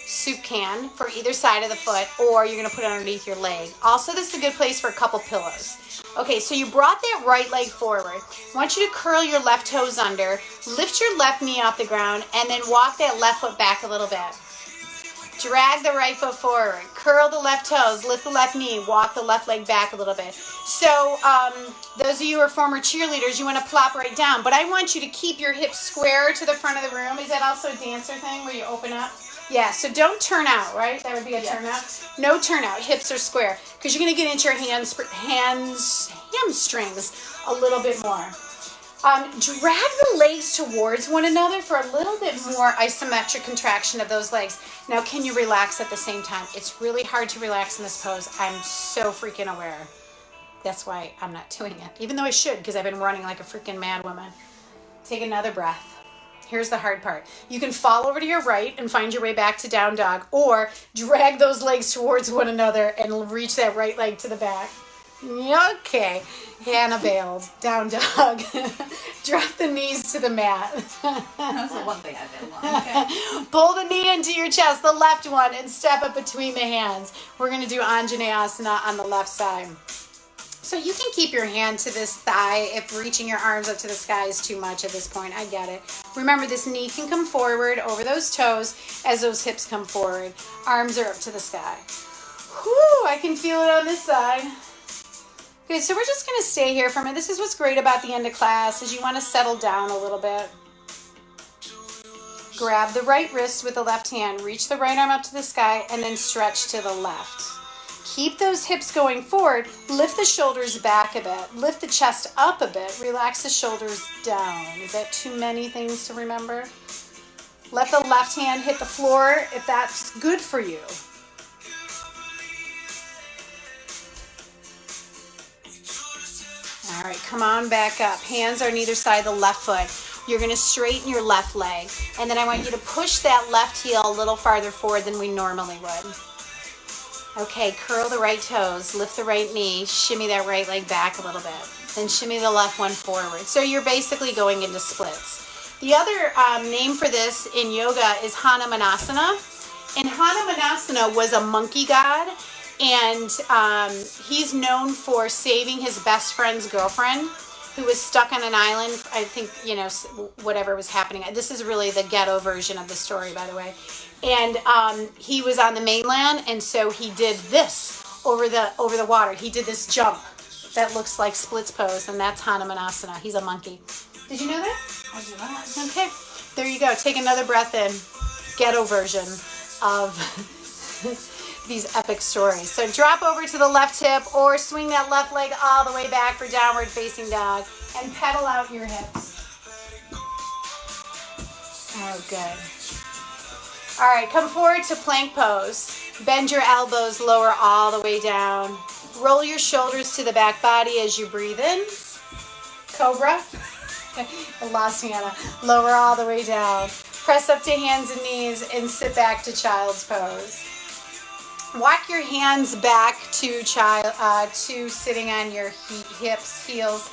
Speaker 1: soup can for either side of the foot, or you're going to put it underneath your leg. Also, this is a good place for a couple pillows. Okay, so you brought that right leg forward. I want you to curl your left toes under, lift your left knee off the ground, and then walk that left foot back a little bit. Drag the right foot forward, curl the left toes, lift the left knee, walk the left leg back a little bit. So those of you who are former cheerleaders, you want to plop right down, but I want you to keep your hips square to the front of the room. Is that also a dancer thing where you open up? Yeah, so don't turn out, right? That would be a turn out. No turn out, hips are square, because you're going to get into your hamstrings a little bit more. Drag the legs towards one another for a little bit more isometric contraction of those legs. Now, can you relax at the same time? It's really hard to relax in this pose. I'm so freaking aware. That's why I'm not doing it, even though I should, because I've been running like a freaking mad woman. Take another breath. Here's the hard part. You can fall over to your right and find your way back to down dog, or drag those legs towards one another and reach that right leg to the back. Okay, Hannah bailed. Down dog. Drop the knees to the mat.
Speaker 2: That's the one thing I did wrong. Okay.
Speaker 1: Pull the knee into your chest, the left one, and step up between the hands. We're going to do Anjaneyasana on the left side. So you can keep your hand to this thigh if reaching your arms up to the sky is too much at this point. I get it. Remember, this knee can come forward over those toes as those hips come forward. Arms are up to the sky. Whew, I can feel it on this side. Good, so we're just going to stay here for a minute. This is what's great about the end of class, is you want to settle down a little bit. Grab the right wrist with the left hand, reach the right arm up to the sky, and then stretch to the left. Keep those hips going forward. Lift the shoulders back a bit. Lift the chest up a bit. Relax the shoulders down. Is that too many things to remember? Let the left hand hit the floor if that's good for you. All right, come on back up. Hands are on either side of the left foot. You're going to straighten your left leg. And then I want you to push that left heel a little farther forward than we normally would. Okay, curl the right toes, lift the right knee, shimmy that right leg back a little bit. Then shimmy the left one forward. So you're basically going into splits. The other name for this in yoga is Hanumanasana. And Hanumanasana was a monkey god. And he's known for saving his best friend's girlfriend, who was stuck on an island. I think, whatever was happening. This is really the ghetto version of the story, by the way. And he was on the mainland, and so he did this over the water. He did this jump that looks like splits pose, and that's Hanumanasana. He's a monkey. Did you know that?
Speaker 2: I do not.
Speaker 1: Okay. There you go. Take another breath in. Ghetto version of these epic stories. So drop over to the left hip or swing that left leg all the way back for downward facing dog and pedal out your hips. Oh, good. All right, come forward to plank pose. Bend your elbows, lower all the way down. Roll your shoulders to the back body as you breathe in. Cobra. I lost Hannah. Lower all the way down. Press up to hands and knees and sit back to child's pose. Walk your hands back to sitting on your hips, heels.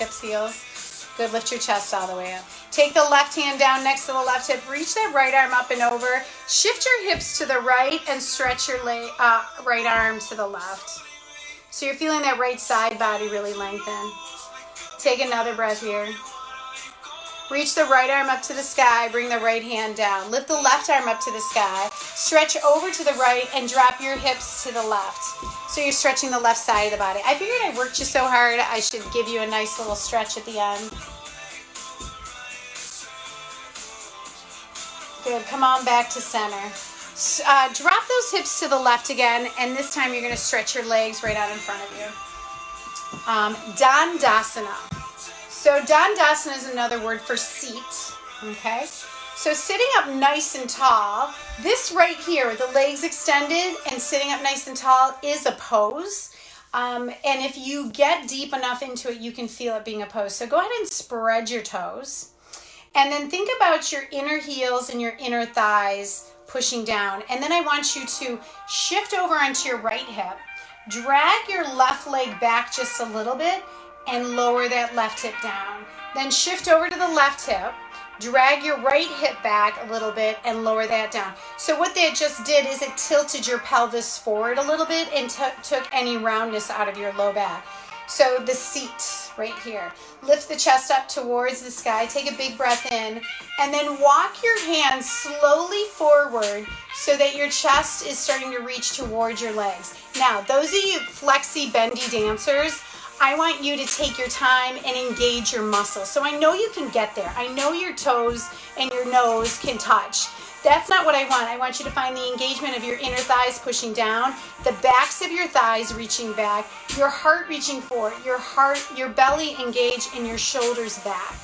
Speaker 1: Good, lift your chest all the way up. Take the left hand down next to the left hip. Reach that right arm up and over. Shift your hips to the right and stretch your right arm to the left. So you're feeling that right side body really lengthen. Take another breath here. Reach the right arm up to the sky. Bring the right hand down. Lift the left arm up to the sky. Stretch over to the right and drop your hips to the left. So you're stretching the left side of the body. I figured I worked you so hard, I should give you a nice little stretch at the end. Good. Come on back to center. Drop those hips to the left again, and this time you're going to stretch your legs right out in front of you. Dandasana. So Dandasana is another word for seat, okay? So sitting up nice and tall, this right here, the legs extended and sitting up nice and tall is a pose. And if you get deep enough into it, you can feel it being a pose. So go ahead and spread your toes. And then think about your inner heels and your inner thighs pushing down. And then I want you to shift over onto your right hip, drag your left leg back just a little bit, and lower that left hip down. Then shift over to the left hip, drag your right hip back a little bit, and lower that down. So what that just did is it tilted your pelvis forward a little bit and took any roundness out of your low back. So the seat right here. Lift the chest up towards the sky. Take a big breath in. And then walk your hands slowly forward so that your chest is starting to reach towards your legs. Now, those of you flexy, bendy dancers, I want you to take your time and engage your muscles. So I know you can get there. I know your toes and your nose can touch. That's not what I want. I want you to find the engagement of your inner thighs pushing down, the backs of your thighs reaching back, your heart reaching forward, your belly engaged, and your shoulders back.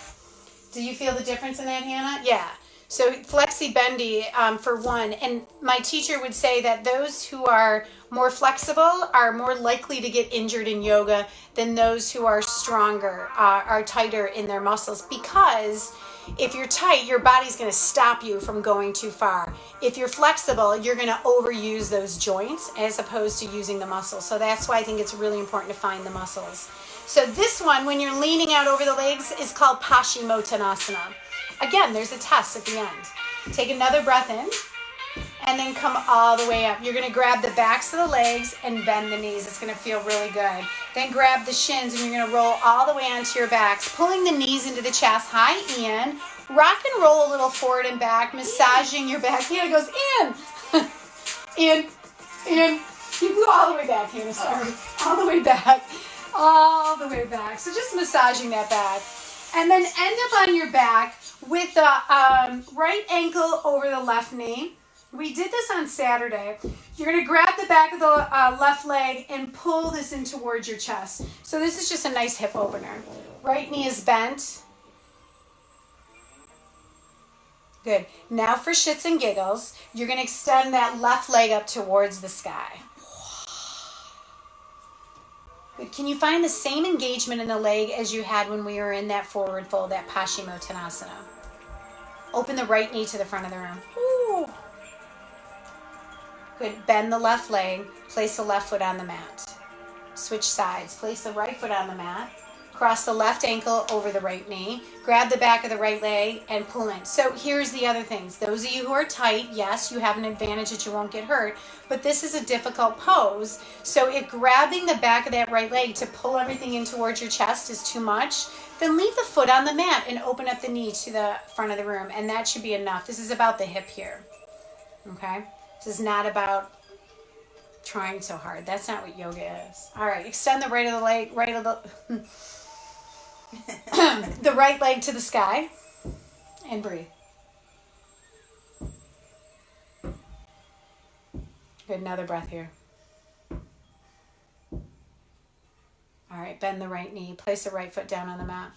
Speaker 1: Do you feel the difference in that, Hannah? Yeah. So flexi bendy for one. And my teacher would say that those who are more flexible are more likely to get injured in yoga than those who are stronger, are tighter in their muscles, because if you're tight, your body's going to stop you from going too far. If you're flexible, you're going to overuse those joints as opposed to using the muscles. So that's why I think it's really important to find the muscles. So this one, when you're leaning out over the legs, is called Paschimottanasana. Again, there's a test at the end. Take another breath in, and then come all the way up. You're going to grab the backs of the legs and bend the knees. It's going to feel really good. Then grab the shins, and you're going to roll all the way onto your backs, pulling the knees into the chest. Hi, Ian. Rock and roll a little forward and back, massaging your back. Hannah goes, in. In. You go all the way back, Hannah, sorry. All the way back. All the way back. So just massaging that back. And then end up on your back with the right ankle over the left knee. We did this on Saturday. You're going to grab the back of the left leg and pull this in towards your chest. So this is just a nice hip opener. Right knee is bent. Good. Now for shits and giggles, you're going to extend that left leg up towards the sky. Good. Can you find the same engagement in the leg as you had when we were in that forward fold, that Paschimottanasana? Open the right knee to the front of the room. Ooh. Good. Bend the left leg. Place the left foot on the mat. Switch sides. Place the right foot on the mat. Cross the left ankle over the right knee. Grab the back of the right leg and pull in. So here's the other things. Those of you who are tight, yes, you have an advantage that you won't get hurt, but this is a difficult pose. So if grabbing the back of that right leg to pull everything in towards your chest is too much, then leave the foot on the mat and open up the knee to the front of the room, and that should be enough. This is about the hip here, okay? This is not about trying so hard. That's not what yoga is. All right, extend the right of the leg, the right leg to the sky, and breathe. Good, another breath here. All right, bend the right knee. Place the right foot down on the mat.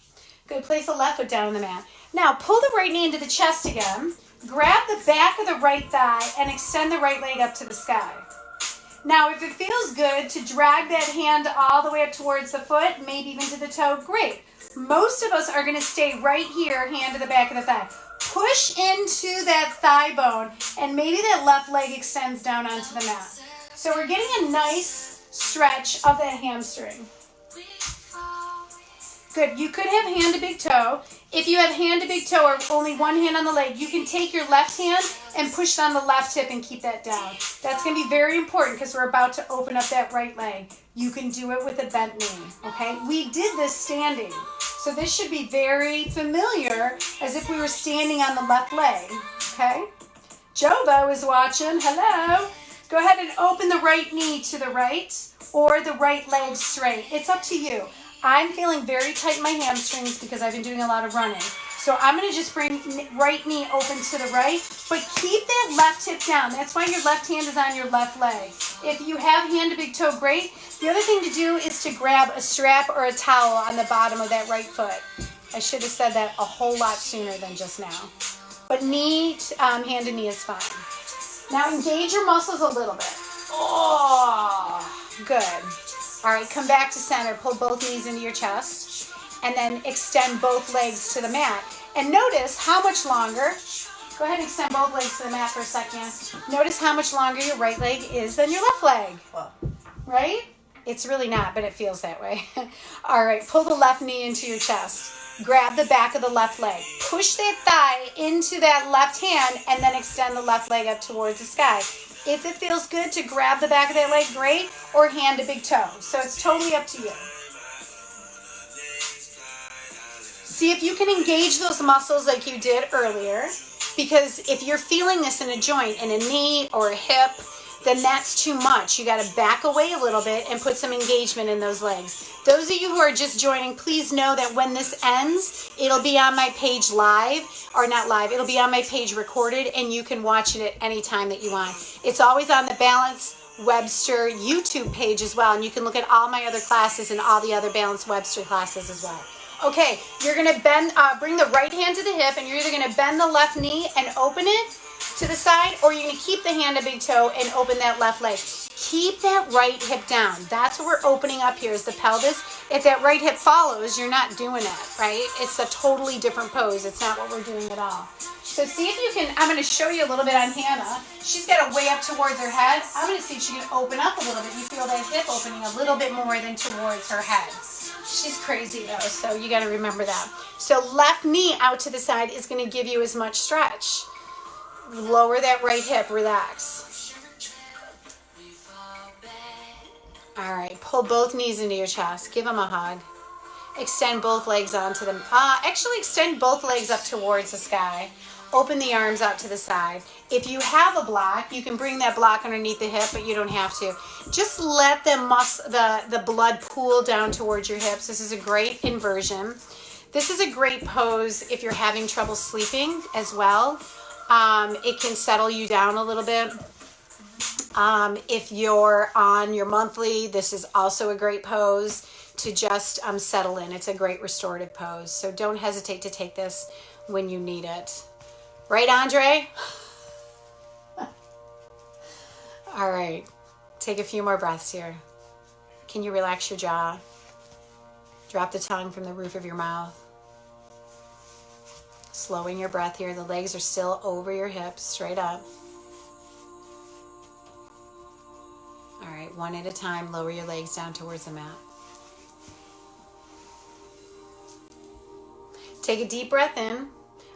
Speaker 1: Good, place the left foot down on the mat. Now, pull the right knee into the chest again. Grab the back of the right thigh and extend the right leg up to the sky. Now, if it feels good to drag that hand all the way up towards the foot, maybe even to the toe, great. Most of us are going to stay right here, hand to the back of the thigh. Push into that thigh bone, and maybe that left leg extends down onto the mat. So we're getting a nice stretch of that hamstring. Good. You could have hand to big toe. If you have hand to big toe or only one hand on the leg, you can take your left hand and push on the left hip and keep that down. That's going to be very important because we're about to open up that right leg. You can do it with a bent knee, okay? We did this standing, so this should be very familiar as if we were standing on the left leg, okay? Jobo is watching. Hello. Go ahead and open the right knee to the right or the right leg straight. It's up to you. I'm feeling very tight in my hamstrings because I've been doing a lot of running. So I'm going to just bring right knee open to the right, but keep that left hip down. That's why your left hand is on your left leg. If you have hand to big toe, great. The other thing to do is to grab a strap or a towel on the bottom of that right foot. I should have said that a whole lot sooner than just now. But knee, hand to knee is fine. Now engage your muscles a little bit. Oh, good. All right, come back to center. Pull both knees into your chest. And then extend both legs to the mat. And notice how much longer. Go ahead and extend both legs to the mat for a second. Notice how much longer your right leg is than your left leg.
Speaker 2: Well,
Speaker 1: Right? It's really not, but it feels that way. All right, pull the left knee into your chest. Grab the back of the left leg. Push that thigh into that left hand and then extend the left leg up towards the sky. If it feels good to grab the back of that leg, great, or hand to big toe. So it's totally up to you. See if you can engage those muscles like you did earlier, because if you're feeling this in a joint, in a knee or a hip, then that's too much. You got to back away a little bit and put some engagement in those legs. Those of you who are just joining, please know that when this ends, it'll be on my page live, or not live, it'll be on my page recorded, and you can watch it at any time that you want. It's always on the Balance Webster YouTube page as well, and you can look at all my other classes and all the other Balance Webster classes as well. Okay, you're going to bring the right hand to the hip, and you're either going to bend the left knee and open it to the side, or you're going to keep the hand to big toe and open that left leg. Keep that right hip down. That's what we're opening up here, is the pelvis. If that right hip follows, you're not doing it, right? It's a totally different pose. It's not what we're doing at all. So see if you can, I'm going to show you a little bit on Hannah. She's got a way up towards her head. I'm going to see if she can open up a little bit. You feel that hip opening a little bit more than towards her head. She's crazy though, so you got to remember that. So left knee out to the side is going to give you as much stretch. Lower that right hip, relax. All right, pull both knees into your chest. Give them a hug. Extend both legs onto them. Actually, extend both legs up towards the sky. Open the arms out to the side. If you have a block, you can bring that block underneath the hip, but you don't have to. Just let the blood pool down towards your hips. This is a great inversion. This is a great pose if you're having trouble sleeping as well. It can settle you down a little bit. If you're on your monthly, this is also a great pose to just settle in. It's a great restorative pose. So don't hesitate to take this when you need it. Right, Andre? All right. Take a few more breaths here. Can you relax your jaw? Drop the tongue from the roof of your mouth. Slowing your breath here. The legs are still over your hips, straight up. All right, one at a time, lower your legs down towards the mat. Take a deep breath in.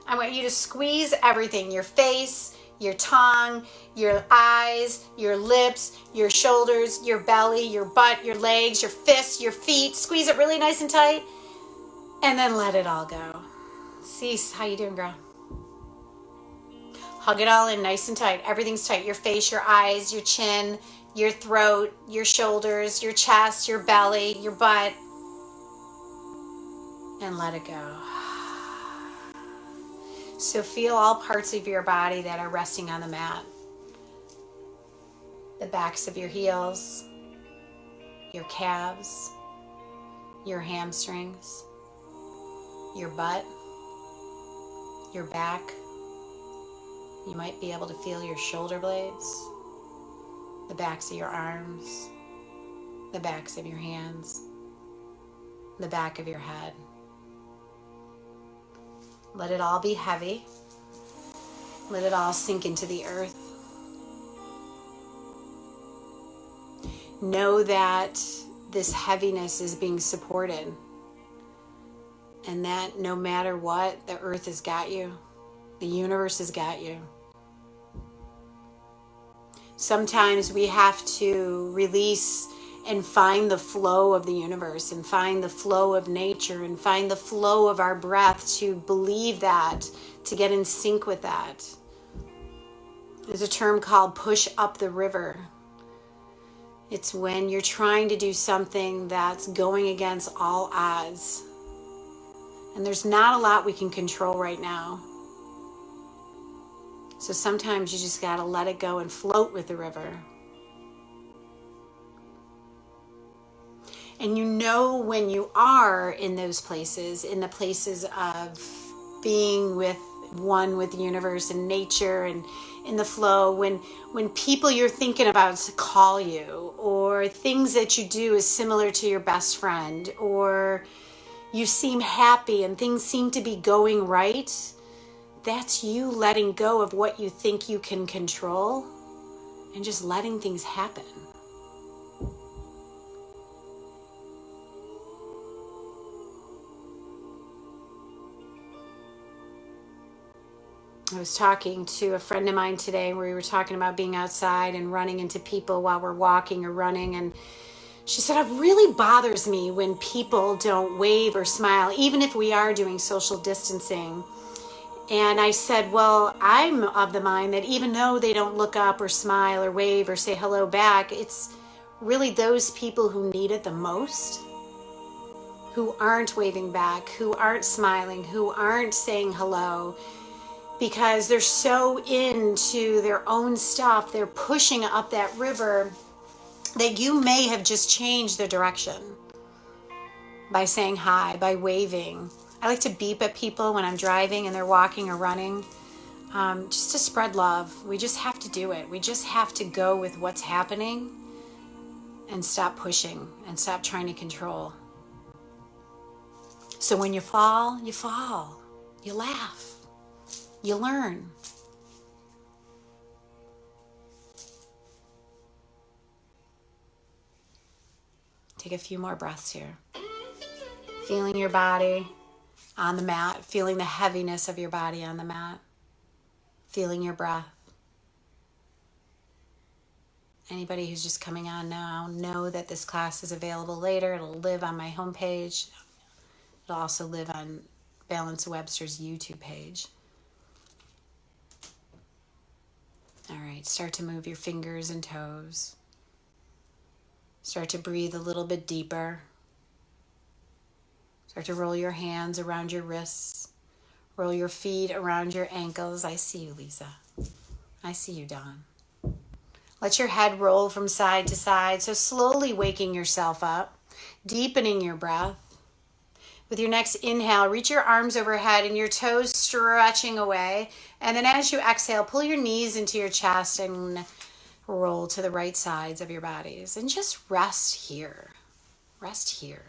Speaker 1: I want you to squeeze everything, your face, your tongue, your eyes, your lips, your shoulders, your belly, your butt, your legs, your fists, your feet. Squeeze it really nice and tight, and then let it all go. Cease. How you doing, girl? Hug it all in nice and tight. Everything's tight. Your face, your eyes, your chin, your throat, your shoulders, your chest, your belly, your butt. And let it go. So feel all parts of your body that are resting on the mat. The backs of your heels, your calves, your hamstrings, your butt, your back. You might be able to feel your shoulder blades, the backs of your arms, the backs of your hands, the back of your head. Let it all be heavy. Let it all sink into the earth. Know that this heaviness is being supported, and that no matter what, the earth has got you. The universe has got you. Sometimes we have to release and find the flow of the universe, and find the flow of nature, and find the flow of our breath, to believe that, to get in sync with that. There's a term called push up the river. It's when you're trying to do something that's going against all odds. And there's not a lot we can control right now. So sometimes you just got to let it go and float with the river. And you know when you are in those places, in the places of being with one with the universe and nature and in the flow, when people you're thinking about call you, or things that you do is similar to your best friend, or you seem happy and things seem to be going right, that's you letting go of what you think you can control and just letting things happen. I was talking to a friend of mine today where we were talking about being outside and running into people while we're walking or running, and she said, it really bothers me when people don't wave or smile, even if we are doing social distancing. And I said, well, I'm of the mind that even though they don't look up or smile or wave or say hello back, it's really those people who need it the most, who aren't waving back, who aren't smiling, who aren't saying hello, because they're so into their own stuff. They're pushing up that river that you may have just changed the direction by saying hi, by waving. I like to beep at people when I'm driving and they're walking or running, just to spread love. We just have to do it. We just have to go with what's happening and stop pushing and stop trying to control. So when you fall, you fall. You laugh. You learn. Take a few more breaths here. Feeling your body on the mat, feeling the heaviness of your body on the mat, feeling your breath. Anybody who's just coming on now, know that this class is available later. It'll live on my homepage. It'll also live on Balance Webster's YouTube page. All right, start to move your fingers and toes. Start to breathe a little bit deeper. Start to roll your hands around your wrists. Roll your feet around your ankles. I see you, Lisa. I see you, Dawn. Let your head roll from side to side. So slowly waking yourself up, deepening your breath. With your next inhale, reach your arms overhead and your toes stretching away. And then as you exhale, pull your knees into your chest and roll to the right sides of your bodies. And just rest here. Rest here.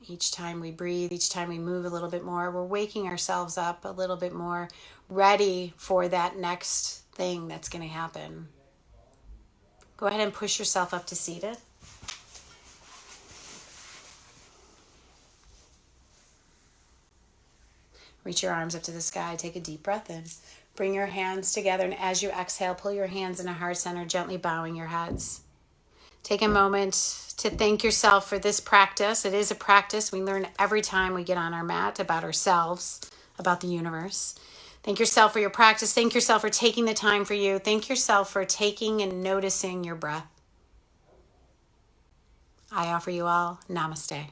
Speaker 1: Each time we breathe, each time we move a little bit more, we're waking ourselves up a little bit more, ready for that next thing that's going to happen. Go ahead and push yourself up to seated. Reach your arms up to the sky. Take a deep breath in. Bring your hands together, and as you exhale, pull your hands in a heart center, gently bowing your heads. Take a moment to thank yourself for this practice. It is a practice we learn every time we get on our mat about ourselves, about the universe. Thank yourself for your practice. Thank yourself for taking the time for you. Thank yourself for taking and noticing your breath. I offer you all Namaste.